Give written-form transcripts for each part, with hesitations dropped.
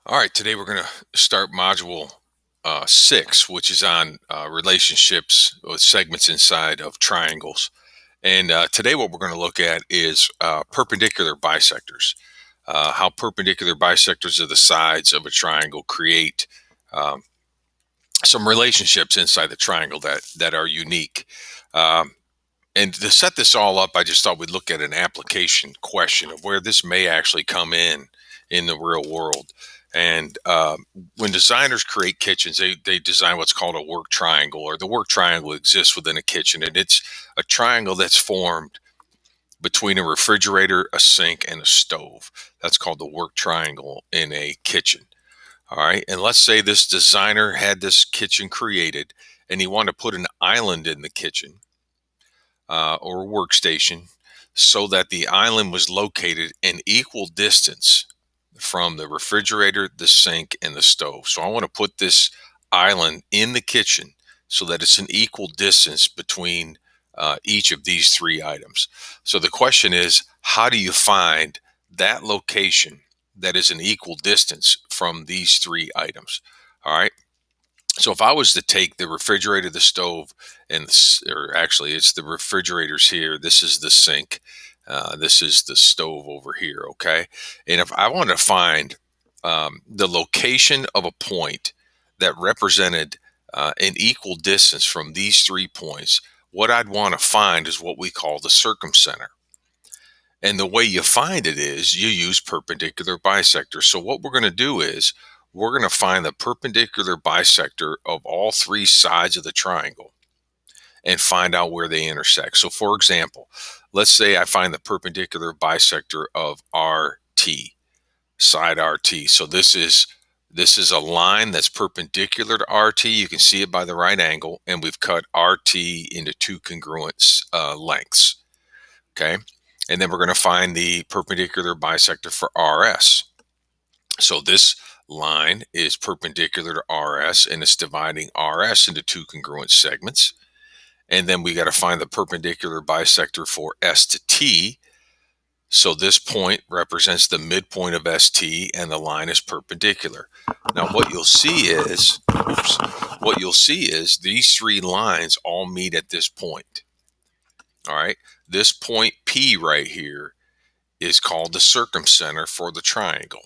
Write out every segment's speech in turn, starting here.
All right, today we're going to start module 6, which is on relationships with segments inside of triangles. And today, what we're going to look at is perpendicular bisectors, how perpendicular bisectors of the sides of a triangle create um, some relationships inside the triangle that are unique. Um, and to set this all up, I just thought we'd look at an application question of where this may actually come in the real world. And when designers create kitchens, they design what's called a work triangle, or the work triangle exists within a kitchen. And it's a triangle that's formed between a refrigerator, a sink, and a stove. That's called the work triangle in a kitchen. All right. And let's say this designer had this kitchen created and he wanted to put an island in the kitchen or workstation so that the island was located in equal distance from the refrigerator, the sink, and the stove. So I want to put this island in the kitchen so that it's an equal distance between each of these three items. So the question is, how do you find that location that is an equal distance from these three items? All right. So if I was to take the refrigerator, the stove, or actually it's the refrigerators here, this is the sink, this is the stove over here, okay? And if I want to find the location of a point that represented an equal distance from these 3 points, what I'd want to find is what we call the circumcenter. And the way you find it is you use perpendicular bisectors. So what we're going to do is we're going to find the perpendicular bisector of all three sides of the triangle and find out where they intersect. So for example, let's say I find the perpendicular bisector of RT, side RT. So this is a line that's perpendicular to RT. You can see it by the right angle, and we've cut RT into two congruent lengths. Okay. And then we're going to find the perpendicular bisector for RS. So this line is perpendicular to RS and it's dividing RS into two congruent segments. And then we got to find the perpendicular bisector for S to T. So this point represents the midpoint of ST and the line is perpendicular. Now what you'll see is these three lines all meet at this point. All right. This point P right here is called the circumcenter for the triangle.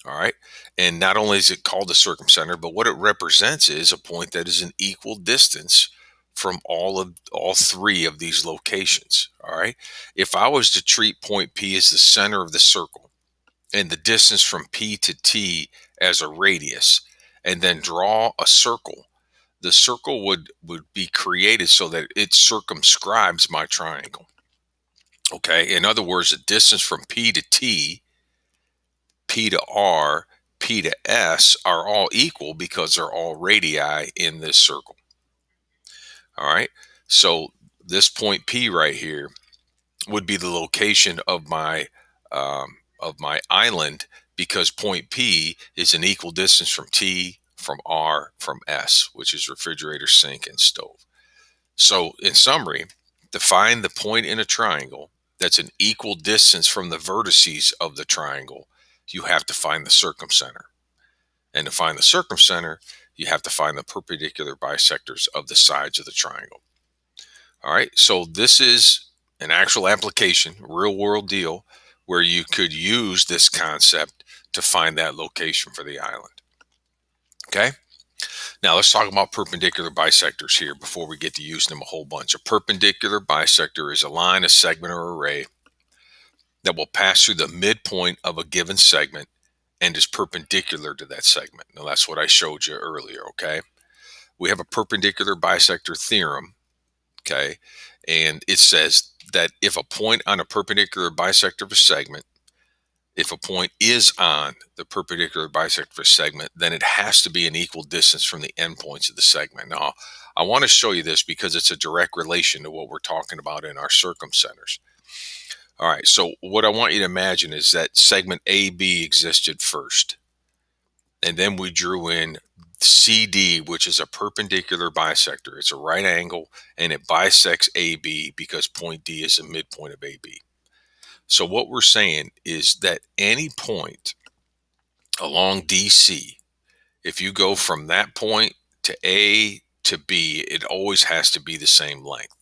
All right. And not only is it called the circumcenter, but what it represents is a point that is an equal distance from all three of these locations. All right. If I was to treat point P as the center of the circle and the distance from P to T as a radius, and then draw a circle, the circle would be created so that it circumscribes my triangle. Okay. In other words, the distance from P to T, P to R, P to S are all equal because they're all radii in this circle. All right. So this point P right here would be the location of my island because point P is an equal distance from T, from R, from S, which is refrigerator, sink, and stove. So in summary, to find the point in a triangle that's an equal distance from the vertices of the triangle, you have to find the circumcenter. And to find the circumcenter, you have to find the perpendicular bisectors of the sides of the triangle. All right, so this is an actual application, real world deal, where you could use this concept to find that location for the island. Okay, now let's talk about perpendicular bisectors here before we get to using them a whole bunch. A perpendicular bisector is a line, a segment, or array that will pass through the midpoint of a given segment and is perpendicular to that segment. Now that's what I showed you earlier, okay? We have a perpendicular bisector theorem, okay? And it says that if a point on a perpendicular bisector of a segment, if a point is on the perpendicular bisector of a segment, then it has to be an equal distance from the endpoints of the segment. Now, I want to show you this because it's a direct relation to what we're talking about in our circumcenters. All right, so what I want you to imagine is that segment AB existed first. And then we drew in CD, which is a perpendicular bisector. It's a right angle and it bisects AB because point D is the midpoint of AB. So what we're saying is that any point along DC, if you go from that point to A to B, it always has to be the same length.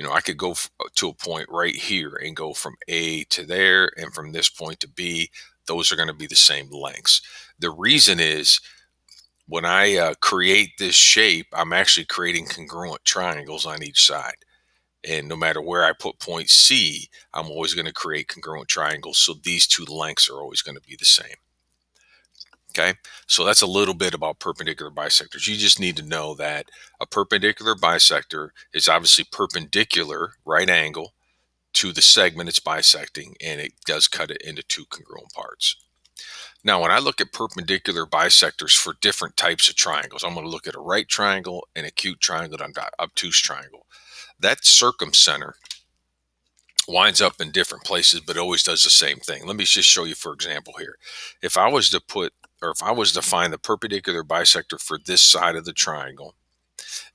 I could go to a point right here and go from A to there, and from this point to B, those are going to be the same lengths. The reason is when I create this shape, I'm actually creating congruent triangles on each side. And no matter where I put point C, I'm always going to create congruent triangles. So these two lengths are always going to be the same. Okay, so that's a little bit about perpendicular bisectors. You just need to know that a perpendicular bisector is obviously perpendicular, right angle, to the segment it's bisecting, and it does cut it into two congruent parts. Now, when I look at perpendicular bisectors for different types of triangles, I'm going to look at a right triangle, an acute triangle, and an obtuse triangle. That circumcenter winds up in different places, but always does the same thing. Let me just show you, for example, here. If I was to find the perpendicular bisector for this side of the triangle,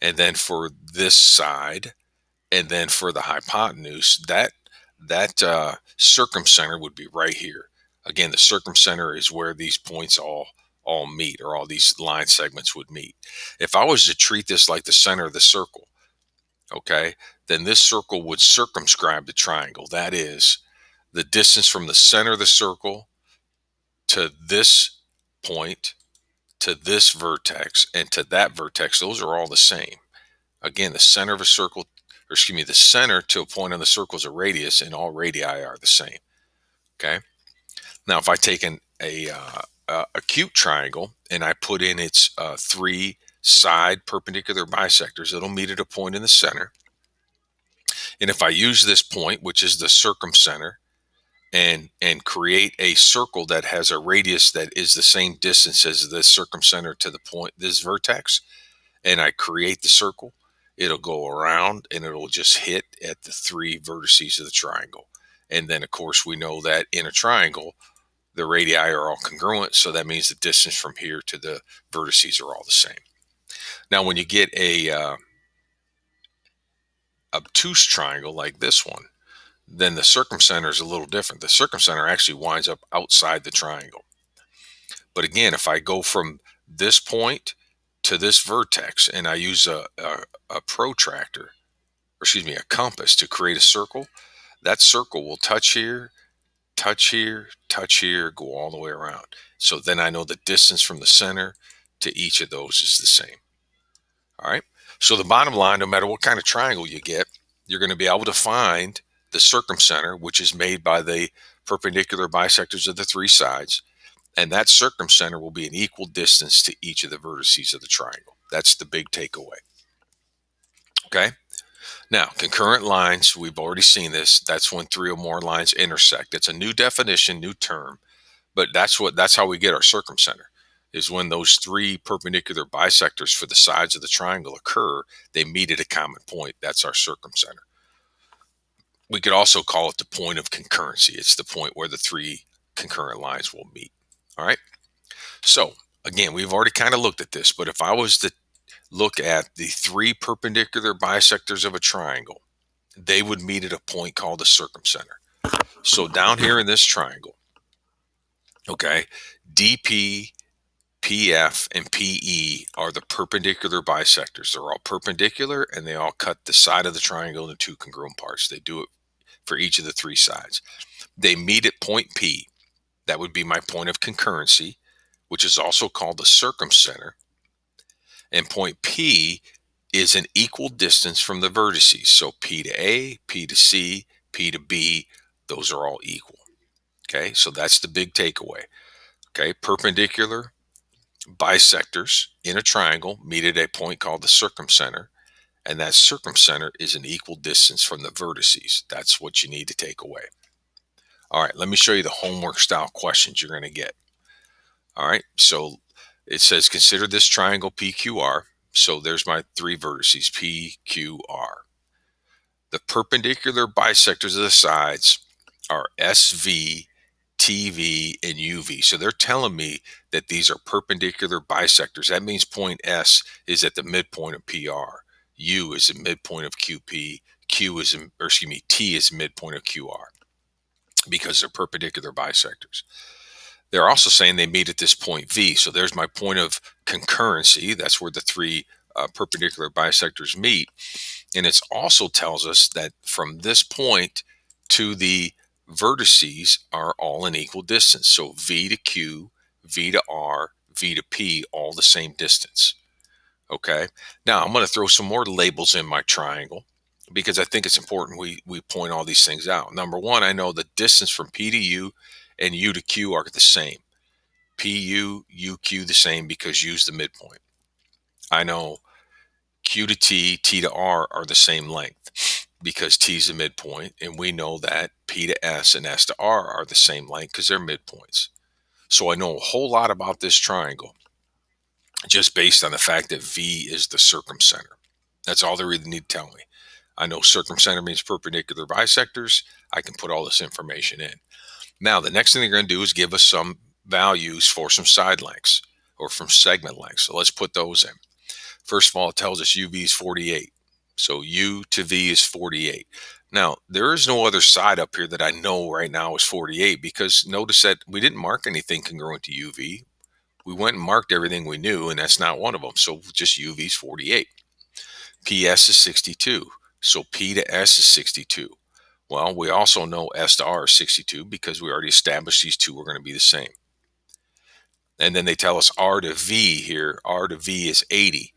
and then for this side, and then for the hypotenuse, that circumcenter would be right here. Again, the circumcenter is where these points all meet, or all these line segments would meet. If I was to treat this like the center of the circle, okay, then this circle would circumscribe the triangle. That is, the distance from the center of the circle to this point, to this vertex, and to that vertex, those are all the same. Again, the center of a circle, or excuse me, the center to a point on the circle is a radius, and all radii are the same. Okay. Now, if I take a acute triangle and I put in its three side perpendicular bisectors, it'll meet at a point in the center. And if I use this point, which is the circumcenter, and create a circle that has a radius that is the same distance as the circumcenter to the point, this vertex, and I create the circle, it'll go around and it'll just hit at the three vertices of the triangle. And then, of course, we know that in a triangle, the radii are all congruent. So that means the distance from here to the vertices are all the same. Now, when you get a obtuse triangle like this one, then the circumcenter is a little different. The circumcenter actually winds up outside the triangle. But again, if I go from this point to this vertex and I use a protractor, or excuse me, a compass to create a circle, that circle will touch here, touch here, touch here, go all the way around. So then I know the distance from the center to each of those is the same. All right. So the bottom line, no matter what kind of triangle you get, you're going to be able to find the circumcenter, which is made by the perpendicular bisectors of the three sides. And that circumcenter will be an equal distance to each of the vertices of the triangle. That's the big takeaway. Okay. Now, concurrent lines, we've already seen this. That's when three or more lines intersect. It's a new definition, new term, but that's how we get our circumcenter, is when those three perpendicular bisectors for the sides of the triangle occur, they meet at a common point. That's our circumcenter. We could also call it the point of concurrency. It's the point where the three concurrent lines will meet. All right. So again, we've already kind of looked at this, but if I was to look at the three perpendicular bisectors of a triangle, they would meet at a point called the circumcenter. So down here in this triangle, okay, DP, PF, and PE are the perpendicular bisectors. They're all perpendicular and they all cut the side of the triangle into two congruent parts. They do it for each of the three sides. They meet at point P. That would be my point of concurrency, which is also called the circumcenter. And point P is an equal distance from the vertices. So P to A, P to C, P to B, those are all equal. Okay, so that's the big takeaway. Okay, perpendicular bisectors in a triangle meet at a point called the circumcenter, and that circumcenter is an equal distance from the vertices. That's what you need to take away. All right, let me show you the homework style questions you're going to get. All right, so it says consider this triangle PQR. So there's my three vertices, PQR. The perpendicular bisectors of the sides are SV, TV, and UV. So they're telling me that these are perpendicular bisectors. That means point S is at the midpoint of PR. U is the midpoint of QP. T is midpoint of QR, because they're perpendicular bisectors. They're also saying they meet at this point V. So there's my point of concurrency. That's where the three perpendicular bisectors meet. And it also tells us that from this point to the vertices are all in equal distance. So V to Q, V to R, V to P, all the same distance. Okay. Now I'm going to throw some more labels in my triangle because I think it's important we point all these things out. Number one, I know the distance from P to U and U to Q are the same. PU, UQ the same because U's the midpoint. I know Q to T, T to R are the same length because T is the midpoint. And we know that P to S and S to R are the same length because they're midpoints. So I know a whole lot about this triangle just based on the fact that V is the circumcenter. That's all they really need to tell me. I know circumcenter means perpendicular bisectors. I can put all this information in. Now, the next thing they're going to do is give us some values for some side lengths or from segment lengths. So let's put those in. First of all, it tells us UV is 48. So U to V is 48. Now, there is no other side up here that I know right now is 48 because notice that we didn't mark anything congruent to UV. We went and marked everything we knew, and that's not one of them. So just UV is 48. PS is 62. So P to S is 62. Well, we also know S to R is 62 because we already established these two are going to be the same. And then they tell us R to V here. R to V is 80.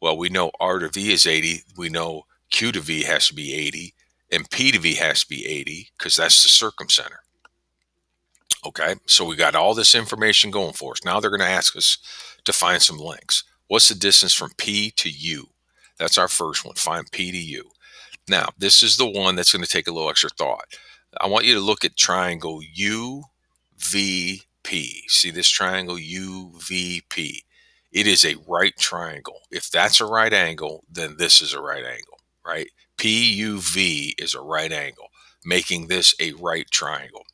Well, we know R to V is 80. We know Q to V has to be 80. And P to V has to be 80 because that's the circumcenter. Okay, so we got all this information going for us. Now they're going to ask us to find some lengths. What's the distance from P to U? That's our first one. Find P to U. Now, this is the one that's going to take a little extra thought. I want you to look at triangle UVP. See this triangle UVP? It is a right triangle. If that's a right angle, then this is a right angle, right? PUV is a right angle, making this a right triangle.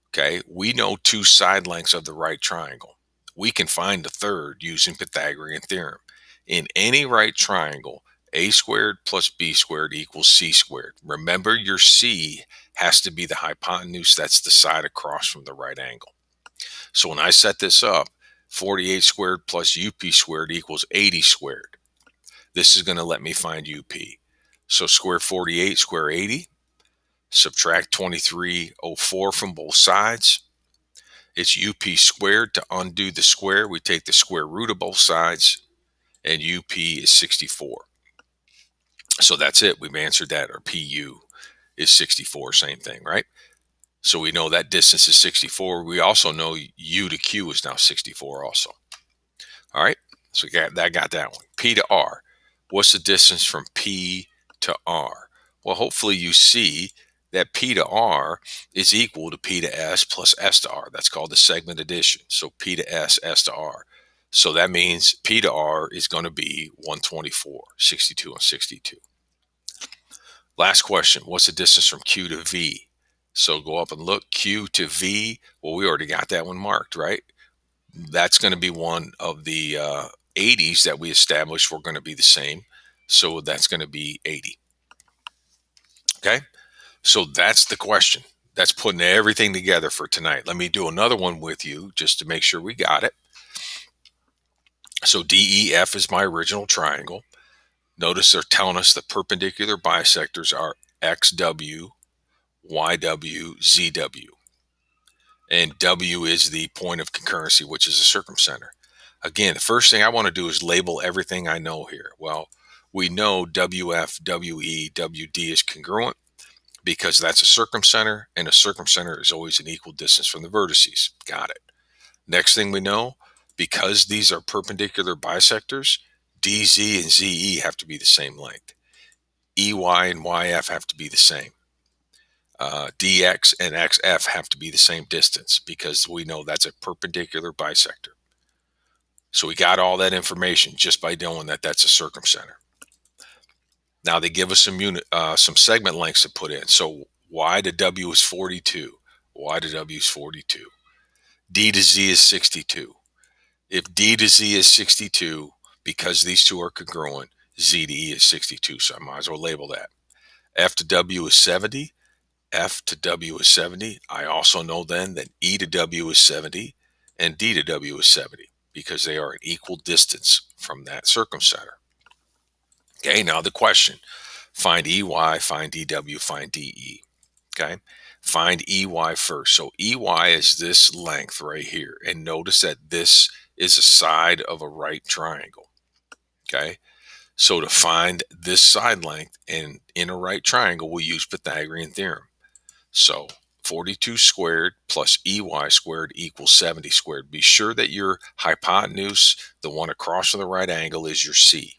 Okay, we know two side lengths of the right triangle. We can find the third using Pythagorean theorem. In any right triangle, a squared plus b squared equals c squared. Remember, your c has to be the hypotenuse, that's the side across from the right angle. So when I set this up, 48 squared plus up squared equals 80 squared. This is going to let me find up. So square 48, square 80. Subtract 2304 from both sides. It's up squared. To undo the square, we take the square root of both sides, and up is 64. So that's it. We've answered that. Or pu is 64, same thing, right? So we know that distance is 64. We also know u to q is now 64 also. All right, so got that one. P to R. What's the distance from P to R? Well, hopefully you see that P to R is equal to P to S plus S to R. That's called the segment addition. So P to S, S to R. So that means P to R is going to be 124, 62 and 62. Last question, what's the distance from Q to V? So go up and look, Q to V. Well, we already got that one marked, right? That's going to be one of the 80s that we established were going to be the same. So that's going to be 80. Okay, so that's the question. That's putting everything together for tonight. Let me do another one with you just to make sure we got it. So DEF is my original triangle. Notice they're telling us the perpendicular bisectors are XW, YW, ZW. And W is the point of concurrency, which is a circumcenter. Again, the first thing I want to do is label everything I know here. Well, we know WF, WE, WD is congruent because that's a circumcenter, and a circumcenter is always an equal distance from the vertices. Got it. Next thing we know, because these are perpendicular bisectors, DZ and ZE have to be the same length. EY and YF have to be the same. DX and XF have to be the same distance because we know that's a perpendicular bisector. So we got all that information just by knowing that that's a circumcenter. Now they give us some segment lengths to put in. So Y to W is 42. Y to W is 42. D to Z is 62. If D to Z is 62, because these two are congruent, Z to E is 62. So I might as well label that. F to W is 70. F to W is 70, I also know then that E to W is 70 and D to W is 70 because they are an equal distance from that circumcenter. Okay, now the question, find EY, find DW, find DE. Okay, find EY first. So EY is this length right here. And notice that this is a side of a right triangle. Okay, so to find this side length in a right triangle, we'll use Pythagorean theorem. So 42 squared plus EY squared equals 70 squared. Be sure that your hypotenuse, the one across from the right angle, is your C.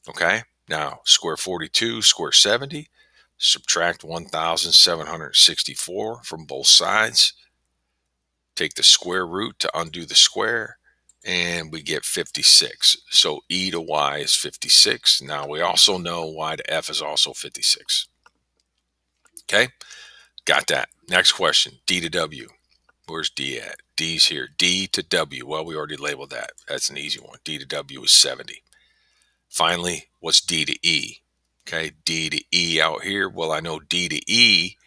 Okay, now square 42, square 70, subtract 1,764 from both sides. Take the square root to undo the square, and we get 56. So E to Y is 56. Now we also know Y to F is also 56. Okay, got that. Next question, D to W. Where's D at? D's here. D to W. Well, we already labeled that. That's an easy one. D to W is 70. Finally, what's D to E? Okay, D to E out here. Well, I know D to E,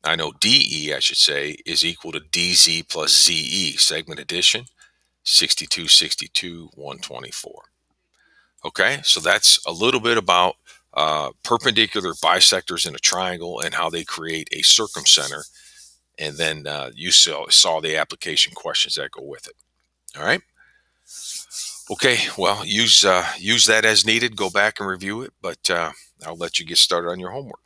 I know DE, I should say, is equal to DZ plus ZE, segment addition, 62, 62, 124. Okay, so that's a little bit about perpendicular bisectors in a triangle and how they create a circumcenter. And then you saw the application questions that go with it. All right. Okay, well, use that as needed. Go back and review it, but I'll let you get started on your homework.